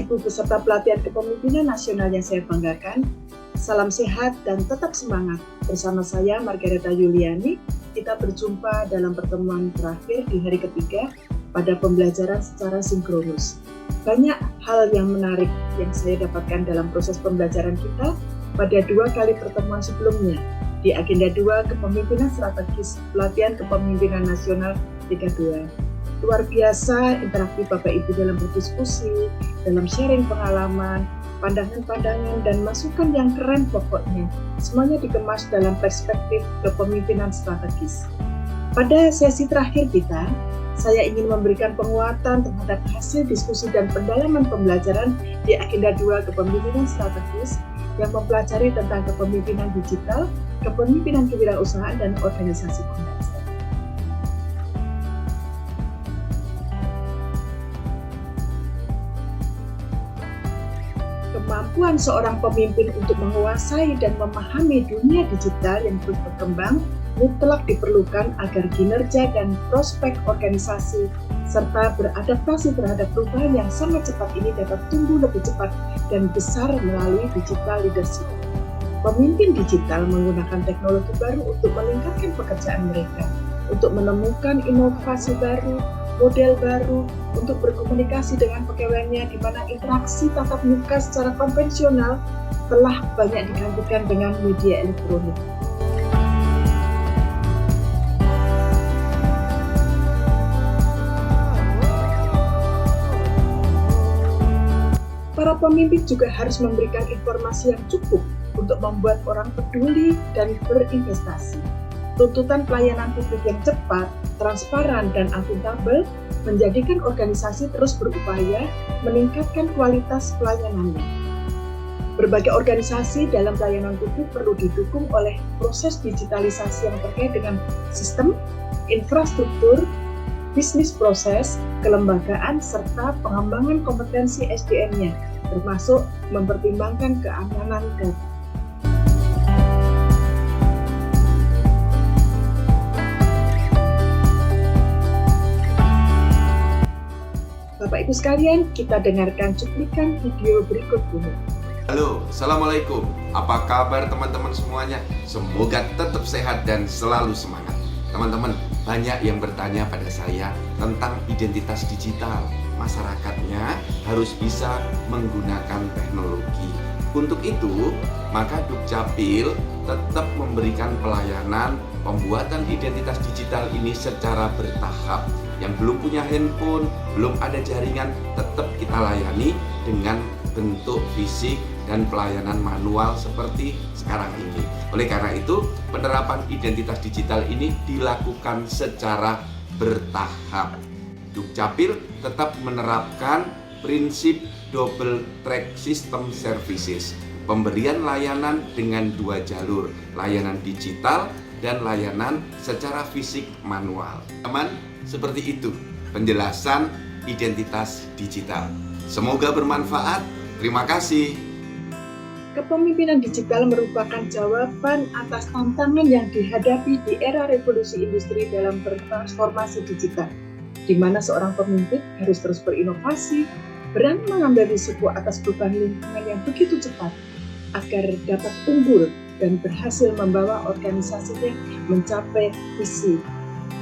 Ibu peserta pelatihan kepemimpinan nasional yang saya banggakan, salam sehat dan tetap semangat. Bersama saya Margareta Yuliani, kita berjumpa dalam pertemuan terakhir di hari ketiga pada pembelajaran secara sinkronus. Banyak hal yang menarik yang saya dapatkan dalam proses pembelajaran kita pada 2 kali pertemuan sebelumnya di Agenda 2 Kepemimpinan Strategis Pelatihan Kepemimpinan Nasional tingkat 2. Luar biasa interaktif Bapak Ibu dalam berdiskusi, dalam sharing pengalaman, pandangan-pandangan dan masukan yang keren pokoknya. Semuanya dikemas dalam perspektif kepemimpinan strategis. Pada sesi terakhir kita, saya ingin memberikan penguatan terhadap hasil diskusi dan pendalaman pembelajaran di Agenda 2 Kepemimpinan Strategis yang mempelajari tentang kepemimpinan digital, kepemimpinan kewirausahaan, dan organisasi pembelajaran. Kemampuan seorang pemimpin untuk menguasai dan memahami dunia digital yang terus berkembang mutlak diperlukan agar kinerja dan prospek organisasi serta beradaptasi terhadap perubahan yang sangat cepat ini dapat tumbuh lebih cepat dan besar melalui digital leadership. Pemimpin digital menggunakan teknologi baru untuk meningkatkan pekerjaan mereka, untuk menemukan inovasi baru, model baru, untuk berkomunikasi dengan pegawainya di mana interaksi tatap muka secara konvensional telah banyak digantikan dengan media elektronik. Para pemimpin juga harus memberikan informasi yang cukup untuk membuat orang peduli dan berinvestasi. Tuntutan pelayanan publik yang cepat, transparan, dan akuntabel menjadikan organisasi terus berupaya meningkatkan kualitas pelayanannya. Berbagai organisasi dalam pelayanan publik perlu didukung oleh proses digitalisasi yang terkait dengan sistem, infrastruktur, bisnis proses, kelembagaan, serta pengembangan kompetensi SDM-nya, termasuk mempertimbangkan keamanan data. Bapak Ibu sekalian, kita dengarkan cuplikan video berikut ini. Halo, Assalamualaikum. Apa kabar teman-teman semuanya? Semoga tetap sehat dan selalu semangat. Teman-teman, banyak yang bertanya pada saya tentang identitas digital. Masyarakatnya harus bisa menggunakan teknologi. Untuk itu, maka Dukcapil tetap memberikan pelayanan pembuatan identitas digital ini secara bertahap. Yang belum punya handphone, belum ada jaringan, tetap kita layani dengan bentuk fisik dan pelayanan manual seperti sekarang ini. Oleh karena itu, penerapan identitas digital ini dilakukan secara bertahap. Dukcapil tetap menerapkan prinsip double track system services, pemberian layanan dengan 2 jalur, layanan digital dan layanan secara fisik manual. Teman, seperti itu penjelasan identitas digital. Semoga bermanfaat. Terima kasih. Kepemimpinan digital merupakan jawaban atas tantangan yang dihadapi di era revolusi industri dalam bertransformasi digital, di mana seorang pemimpin harus terus berinovasi, berani mengambil risiko atas perubahan lingkungan yang begitu cepat, agar dapat unggul dan berhasil membawa organisasinya mencapai visi.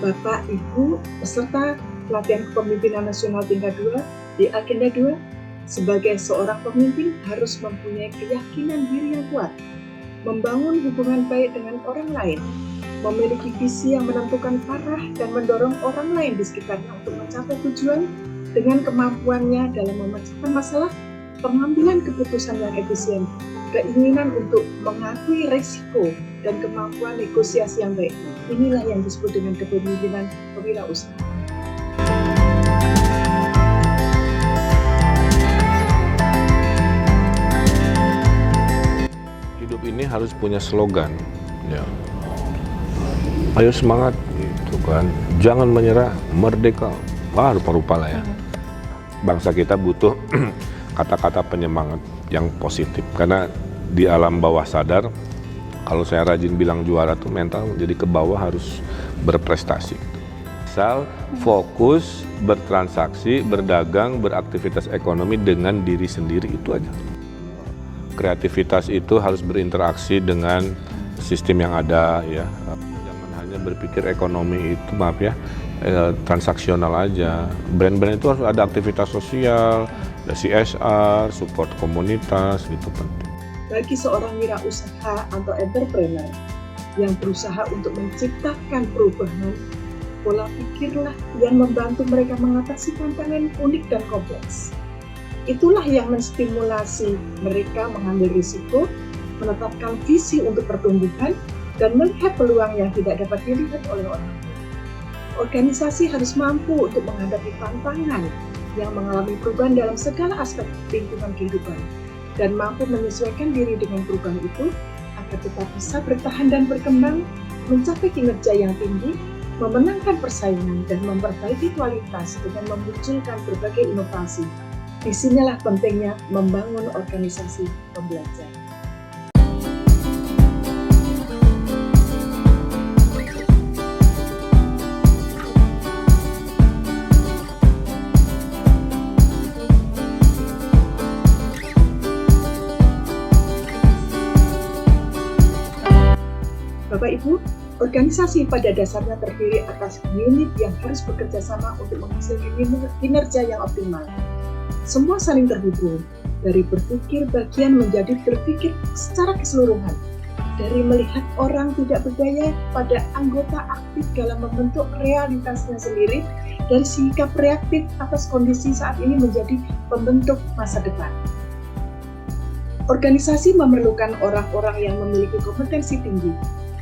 Bapak, Ibu, peserta pelatihan kepemimpinan nasional tingkat 2 di Agenda 2, sebagai seorang pemimpin harus mempunyai keyakinan diri yang kuat, membangun hubungan baik dengan orang lain, memiliki visi yang menentukan arah dan mendorong orang lain di sekitarnya untuk mencapai tujuan dengan kemampuannya dalam memecahkan masalah, pengambilan keputusan yang efisien, keinginan untuk mengakui risiko, dan kemampuan negosiasi yang baik. Inilah yang disebut dengan kepemimpinan kewirausahaan. Hidup ini harus punya slogan, ya. Ayo semangat, gitu kan. Jangan menyerah, merdeka. Wah, rupa-rupa lah ya. Bangsa kita butuh kata-kata penyemangat yang positif, karena di alam bawah sadar, kalau saya rajin bilang juara tuh mental jadi ke bawah harus berprestasi. asal fokus bertransaksi, berdagang, beraktivitas ekonomi dengan diri sendiri, itu aja. Kreativitas itu harus berinteraksi dengan sistem yang ada ya. Jangan hanya berpikir ekonomi itu transaksional aja. Brand-brand itu harus ada aktivitas sosial, ada CSR, support komunitas, itu penting. Bagi seorang wirausaha atau entrepreneur yang berusaha untuk menciptakan perubahan, pola pikirlah yang membantu mereka mengatasi tantangan unik dan kompleks. Itulah yang menstimulasi mereka mengambil risiko, menetapkan visi untuk pertumbuhan, dan melihat peluang yang tidak dapat dilihat oleh orang lain. Organisasi harus mampu untuk menghadapi tantangan yang mengalami perubahan dalam segala aspek lingkungan kehidupan dan mampu menyesuaikan diri dengan perubahan itu agar tetap bisa bertahan dan berkembang, mencapai kinerja yang tinggi, memenangkan persaingan dan memperbaiki kualitas dengan memunculkan berbagai inovasi. Disinilah pentingnya membangun organisasi pembelajar. Bapak Ibu, organisasi pada dasarnya terdiri atas unit yang harus bekerja sama untuk menghasilkan kinerja yang optimal. Semua saling terhubung, dari berpikir bagian menjadi berpikir secara keseluruhan, dari melihat orang tidak berdaya pada anggota aktif dalam membentuk realitasnya sendiri, dari sikap reaktif atas kondisi saat ini menjadi pembentuk masa depan. Organisasi memerlukan orang-orang yang memiliki kompetensi tinggi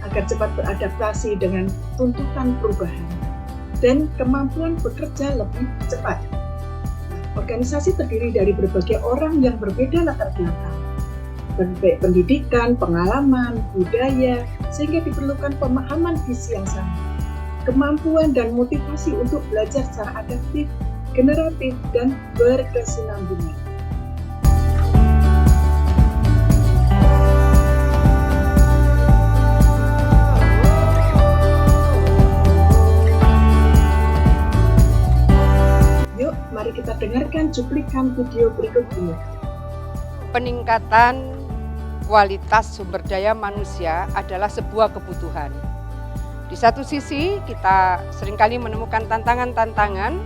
agar cepat beradaptasi dengan tuntutan perubahan dan kemampuan bekerja lebih cepat. Organisasi terdiri dari berbagai orang yang berbeda latar belakang, baik pendidikan, pengalaman, budaya, sehingga diperlukan pemahaman visi yang sama, kemampuan dan motivasi untuk belajar secara adaptif, generatif, dan berkesinambungan. Mari kita dengarkan cuplikan video berikut ini. Peningkatan kualitas sumber daya manusia adalah sebuah kebutuhan. Di satu sisi kita seringkali menemukan tantangan-tantangan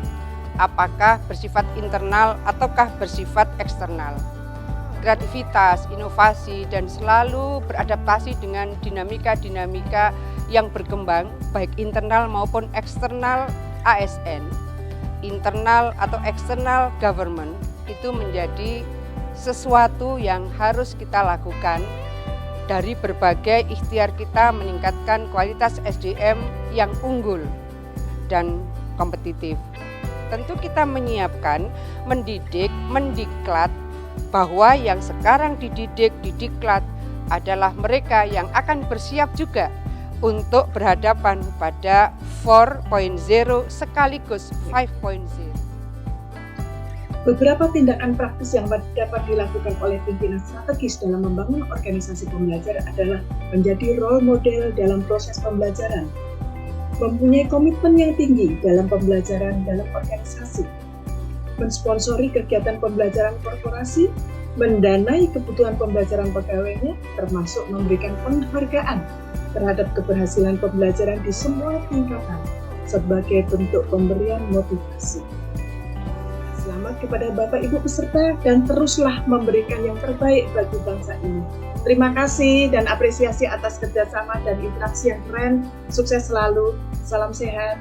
apakah bersifat internal ataukah bersifat eksternal. Kreativitas, inovasi, dan selalu beradaptasi dengan dinamika-dinamika yang berkembang baik internal maupun eksternal ASN. Internal atau external government itu menjadi sesuatu yang harus kita lakukan dari berbagai ikhtiar kita meningkatkan kualitas SDM yang unggul dan kompetitif. Tentu kita menyiapkan, mendidik, mendiklat bahwa yang sekarang didiklat adalah mereka yang akan bersiap juga untuk berhadapan pada 4.0 sekaligus 5.0. Beberapa tindakan praktis yang dapat dilakukan oleh pimpinan strategis dalam membangun organisasi pembelajar adalah menjadi role model dalam proses pembelajaran, mempunyai komitmen yang tinggi dalam pembelajaran dalam organisasi, mensponsori kegiatan pembelajaran korporasi, mendanai kebutuhan pembelajaran pegawainya, termasuk memberikan penghargaan terhadap keberhasilan pembelajaran di semua tingkatan sebagai bentuk pemberian motivasi. Selamat kepada Bapak Ibu peserta dan teruslah memberikan yang terbaik bagi bangsa ini. Terima kasih dan apresiasi atas kerjasama dan interaksi yang keren. Sukses selalu. Salam sehat.